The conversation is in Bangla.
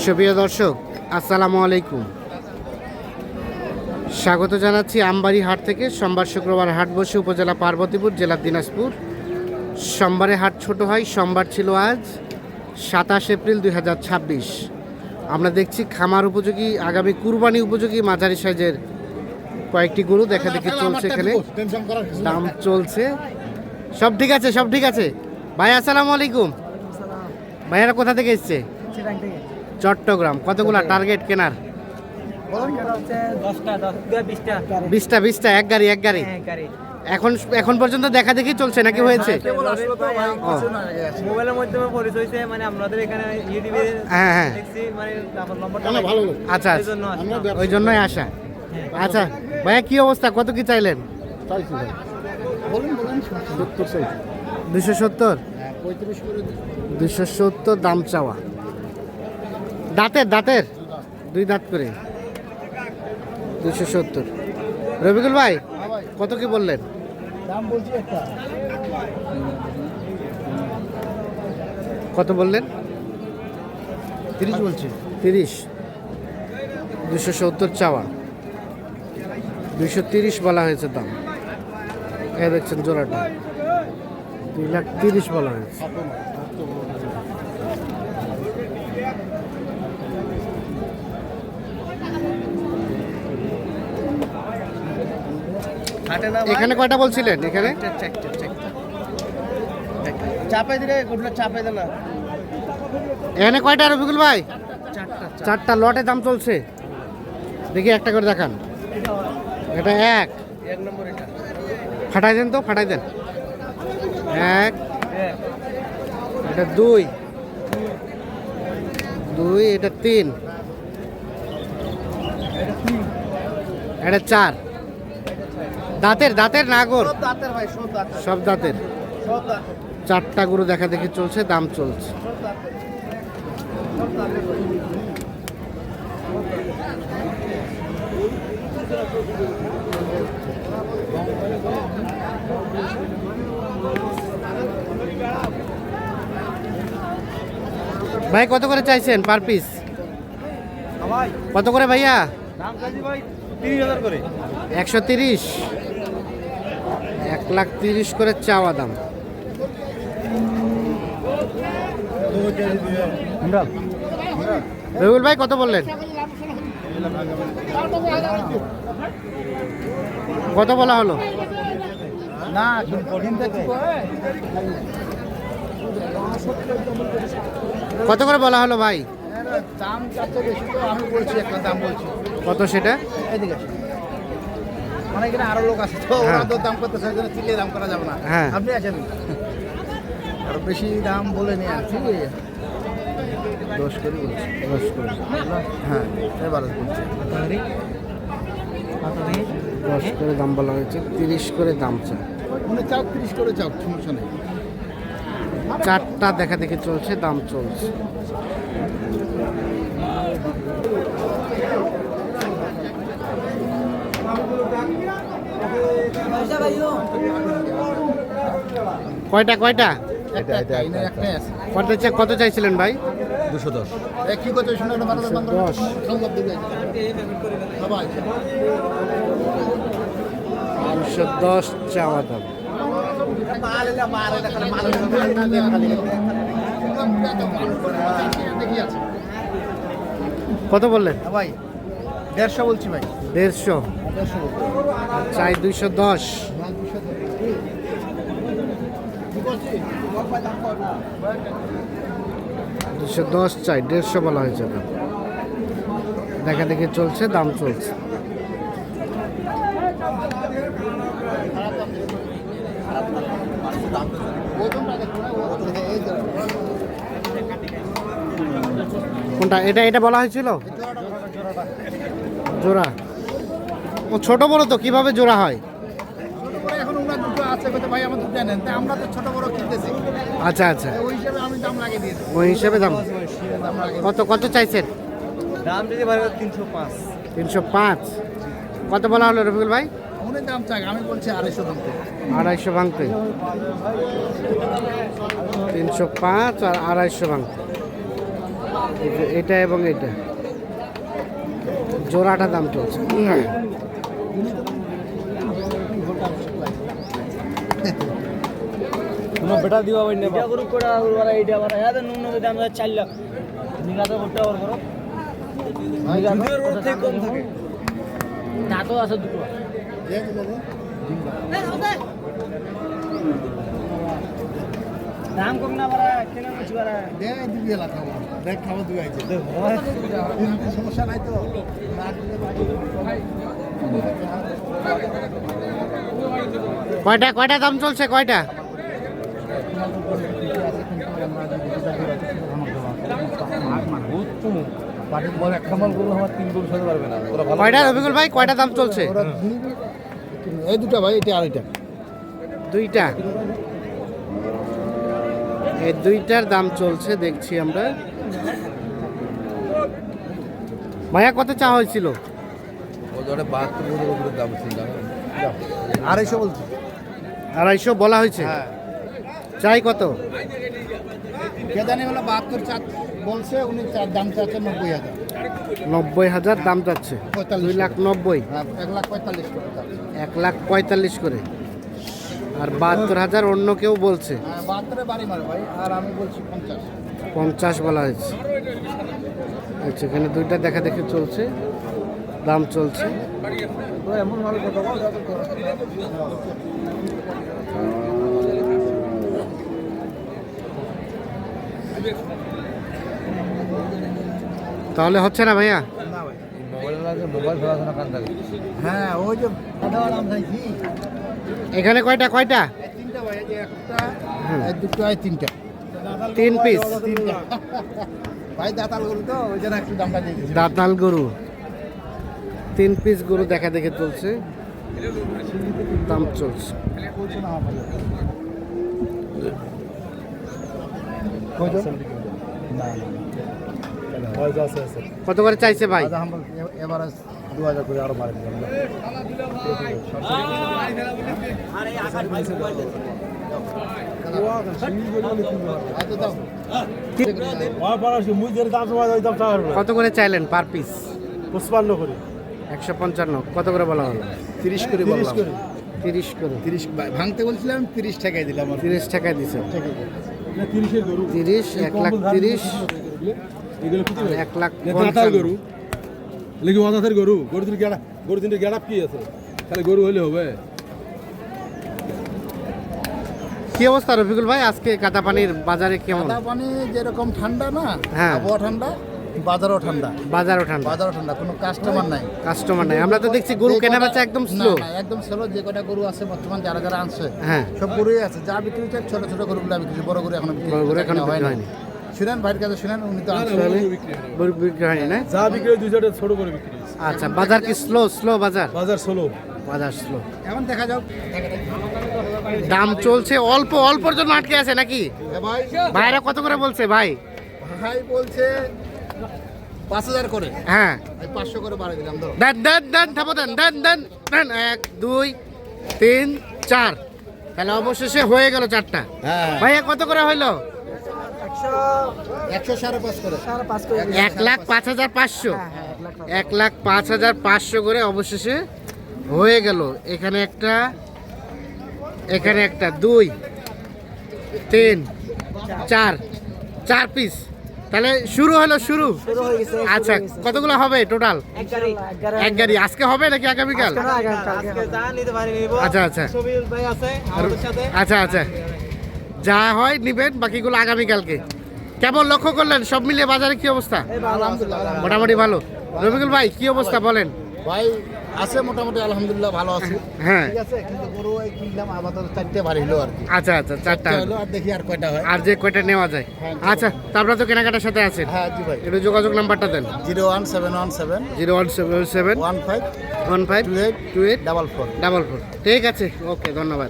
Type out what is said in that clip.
সুপ্রিয় দর্শক, আসসালামু আলাইকুম। স্বাগত জানাচ্ছি আমবাড়ি হাট থেকে। সোমবার শুক্রবার হাট বসে উপজেলা পার্বতীপুর, জেলা দিনাজপুর। সোমবারে হাট ছোট হয়। সোমবার ছিল আজ 27 এপ্রিল 2026। আমরা দেখছি খামার উপযোগী, আগামী কুরবানি উপযোগী মাঝারি সাইজের কয়েকটি গরু দেখা দেখি চলছে এখানে, দাম চলছে। সব ঠিক আছে, সব ঠিক আছে। ভাই আসসালামু আলাইকুম। ভাইয়ারা কোথা থেকে এসছে? চট্টগ্রাম। কতগুলা টার্গেট কেনার? 20টা এক গাড়ি। এখন পর্যন্ত দেখা দেখি চলছে নাকি হয়েছে? মোবাইলের মাধ্যমে পরিচয় হয়েছে, মানে আমাদের এখানে ইউটিউবে হ্যাঁ দেখছি, মানে আমার নম্বরটা ভালো। আচ্ছা, ওই জন্যই আসা। আচ্ছা ভাইয়া, কি অবস্থা? কত কি চাইলেন? 270। 270 দাম চাওয়া। দাঁতের 2 দাঁত করে 270। রবিকুল ভাই কত কি বললেন? দাম বলছি একটা কত বললেন? 30 বলছি। 30। 270 চাওয়া, 230 বলা হয়েছে দাম। এই দেখছেন জোড়াটা 2,30,000 বলা হয়েছে। এখানে কয়টা বলছিলেন? এখানে চাপাই দিলে গোটলা চাপাই দিলা। এখানে কয়টা রবিকুল ভাই? 4টা লটে দাম চলছে। দেখি একটা করে দেখান। এটা এক নম্বর এটা ফাটাই দেন তো, ফাটাই দেন। এক, এটা 2, এটা 3, এটা 4। দাঁতের নাগর, সব দাঁতের ভাই, সব দাঁতের, সব দাঁতের। সব দাঁতের, 4টা গরু দেখা দেখি চলছে, দাম চলছে। সব দাঁতের, সব দাঁতের ভাই। ভাই কত করে চাইছেন পার পিস? ভাই কত করে ভাইয়া? দাম চাইছি ভাই 30,000 করে। 130। 1,30,000 করে চাওয়া দাম। রবিউল ভাই কত বললেন? কত বলা হলো? না কঠিন থেকে কত করে বলা হলো ভাই? দাম এত বেশি, তো আমি বলছি একটা দাম বলছি। কত সেটা? এদিকে আসুন। মানে এখানে আরো লোক আছে তো, ওরা তো দাম করতে চাই, চিল্লে দাম করা যাবে না। হ্যাঁ। আপনি আছেন, আরো বেশি দাম বলে নিয়ে আসছি। 10 করে বলছি। 10 করে। হ্যাঁ, এবারে বলছি 10 করে দাম বলা হয়েছে, 30 করে দাম চায়। মানে চাও 30 করে চাও, সমস্যা নেই। 4টা দেখা দেখি চলছে, দাম চলছে। কয়টা? কত চাইছিলেন ভাই? 210। কি কথা শুনে না, মানে 210। সংবাদ দিবে সবাই। 210 চাওয়া দাম। কত বললেন ভাই? 150 বলছি ভাই। 150 চাই। 210। 210 চাই, 150 বলা হয়েছে দাম। দেখা দেখি চলছে, দাম চলছে। কোনটা? এটা বলা হয়েছিল জোড়া। ও ছোট বড় তো কিভাবে জোড়া হয়? এখন ওনার দুটো আছে ভাই, আমার দুটো নেন, তাই আমরা তো ছোট বড় কিনতেছি। আচ্ছা, ওই হিসাবে আমি দাম লাগিয়ে দিয়েছি। ওই হিসেবে দাম। কত চাইছেন? দাম দিতে পারবে 305। 305। কত বলা হলো রফিকুল ভাই? অনেক দাম চাই, আমি বলছি 250 ভাঙতে। 250 ভাঙতে। 305 আর 250 ভাঙতে। এই যে এটা এবং এটা জোড়াটা দাম চলছে। বেটা দিবা ভাই নেবা গরু কোড়া গরু वाला এইটা আবার এত নুন নুন দাম 4 লাখ নিগাতে করতে আর করো দুধের রোড থেকে কম থাকে দাঁতও আছে দুটো দাম কম না বাড়া কেন কিছু বাড়া দে দিবি এলা খাবো দেখ খাবো দুই আইছে সমস্যা নাই তো কয়টা কয়টা দাম চলছে কয়টা? কয়টা রবিকুল ভাই কয়টা দাম চলছে? এই দুটা ভাই এটা আর এটা দুইটা, এই দুইটার দাম চলছে দেখছি আমরা। ভাইয়া কত চা হয়েছিল? 250 বলছি। 250 বলা হয়েছে, চাই কত? কে জানি হলো 72 চার বলছে, উনি চার দাম চাচ্ছে 90,000। 90,000 দাম চাচ্ছে, 2,90,000, 1,45,000 করে চাচ্ছে। 1,45,000 করে। আর 72,000 অন্য কেউ বলছে, 72 বাড়ি মার ভাই, আর আমি বলছি 50। 50 বলা হয়েছে। আচ্ছা, এখানে দুইটা দেখা দেখে চলছে, দাম চলছে। এমন ভালো কথা বল তাহলে হচ্ছে না ভাইয়া? না ভাই, মোবাইল ফেলাস না কান থাকে। হ্যাঁ, ওই যে দাদা দাম চাইছি। এখানে কয়টা কয়টা? তিনটা ভাই, এই যে একটা, এই দুটো, এই তিনটা, 3 পিস তিনটা। ভাই দাতাল গরু তো, ওই জন্য একটু দামটা দিয়ে দিয়েছি। দাঁতাল গরু, 3 পিস গরু দেখা দেখে চলছে, দাম চলছে। কত করে চাইছে ভাই? এবার 2,000 করে আরো বাড়ি দিলাম। কত করে চাইলেন পার পিস? 55 করে 155। কত করে বলা হলো? 30 করে বললাম। 30 করে। 30 ভাঙতে বলছিলাম, 30 টাকায় দিলাম। 30 টাকায় দিছে। 30 এর গরু 30, 1,30,000, এগুলো কি দিবে 1,55,000 গরু লেগে ওয়াদাতের গরু গরু তিনটে গেড়াপ কি আছে খালি গরু হইলে হবে। কি অবস্থা রফিকুল ভাই, আজকে কাঁদাপানির বাজারে কেমন? কাদা পানি যেরকম ঠান্ডা না, হ্যাঁ। আবহাওয়া ঠান্ডা, বাজারও ঠান্ডা। বাজারও ঠান্ডা, বাজারও ঠান্ডা, কোনো কাস্টমার নাই। কাস্টমার নাই। আমরা তো দেখছি গরু কেনা বেচা একদম স্লো। না, একদম স্লো। যে কটা গরু আছে বর্তমান, যারা যারা আনছে, হ্যাঁ, সব গরুই আছে। যা বিক্রি হচ্ছে ছোট ছোট গরুগুলো বিক্রি, বড় গরু এখনো বিক্রি বড় গরু এখনো হয় বিক্রি না। হয়নি। শুনেন ভাইয়ের কাছে, শুনেন, উনি তো আনছে। গরু বিক্রি হয়নি না? যা বিক্রি হয় 200 ছোট করে বিক্রি হয়েছে। আচ্ছা, বাজার কি স্লো? স্লো বাজার, বাজার 16 বাজার স্লো। এখন দেখা যাক। দাম চলছে অল্প, অল্পর জন্য আটকে আছে নাকি? ভাই, ভাইরা কত করে বলছে ভাই? ভাই বলছে 5,000 করে। হ্যাঁ, আমি 500 করে বাড়িয়ে দিলাম। ধরো দেন দেন দেন, থাপো দেন দেন দেন দেন। 1, 2, 3, 4। তাহলে অবশেষে হয়ে গেল 4টা। হ্যাঁ, ভাইয়া কত করে হইলো? 105 করে। 1,05,500। 1,05,500 করে অবশেষে হয়ে গেল। এখানে একটা, এখানে একটা, 2, 3, 4 পিস। তাহলে শুরু হলো, শুরু। আচ্ছা, কতগুলো হবে টোটাল? এক গাড়ি। আজকে হবে নাকি আগামীকাল? আচ্ছা আচ্ছা আচ্ছা আচ্ছা, যা হয় নিবেন, বাকিগুলো আগামীকালকে। কেমন লক্ষ্য করলেন সব মিলিয়ে বাজারে কি অবস্থা? আলহামদুলিল্লাহ মোটামুটি ভালো। রফিকুল ভাই কি অবস্থা বলেন? ভাই আছে মোটামুটি, আলহামদুলিল্লাহ ভালো আছে। হ্যাঁ, ঠিক আছে, কিন্তু গরু এই কিনলাম আপাতত 4টে বাড়ি হলো আর কি। আচ্ছা আচ্ছা, 4টা হলো, আর দেখি আর কয়টা হয়। আর যে কয়টা নেওয়া যায়। আচ্ছা, তারপরে তো কেনাকাটার সাথে আছেন। হ্যাঁ জি ভাই, একটু যোগাযোগ নাম্বারটা দেন। 01717 01777 15 15 28 28 44। 44। ঠিক আছে, ওকে, ধন্যবাদ।